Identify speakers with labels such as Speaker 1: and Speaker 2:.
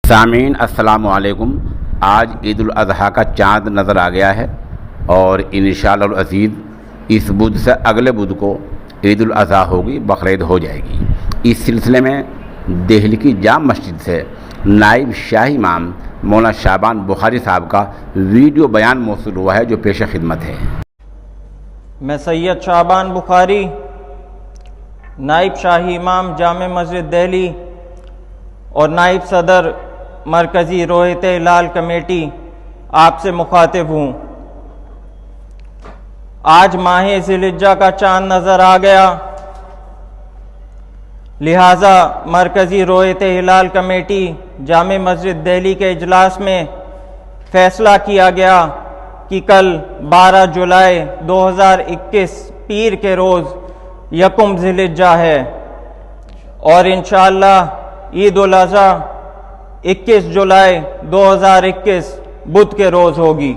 Speaker 1: سامعین السلام علیکم۔ آج عید الاضحیٰ کا چاند نظر آ گیا ہے اور انشاءاللہ العزیز اس بدھ سے اگلے بدھ کو عید الاضحیٰ ہوگی، بقرعید ہو جائے گی۔ اس سلسلے میں دہلی کی جامع مسجد سے نائب شاہی امام مولانا شعبان بخاری صاحب کا ویڈیو بیان موصول ہوا ہے جو پیش خدمت ہے۔
Speaker 2: میں سید شعبان بخاری، نائب شاہی امام جامع مسجد دہلی اور نائب صدر مرکزی روحیت ہلال کمیٹی آپ سے مخاطب ہوں۔ آج ماہ ذی الحجہ کا چاند نظر آ گیا، لہٰذا مرکزی روحیت ہلال کمیٹی جامع مسجد دہلی کے اجلاس میں فیصلہ کیا گیا کہ کل 12 جولائی 2021 پیر کے روز یکم ذی الحجہ ہے اور انشاءاللہ عید الاضحیٰ 21 جولائی 2021 بدھ کے روز ہوگی۔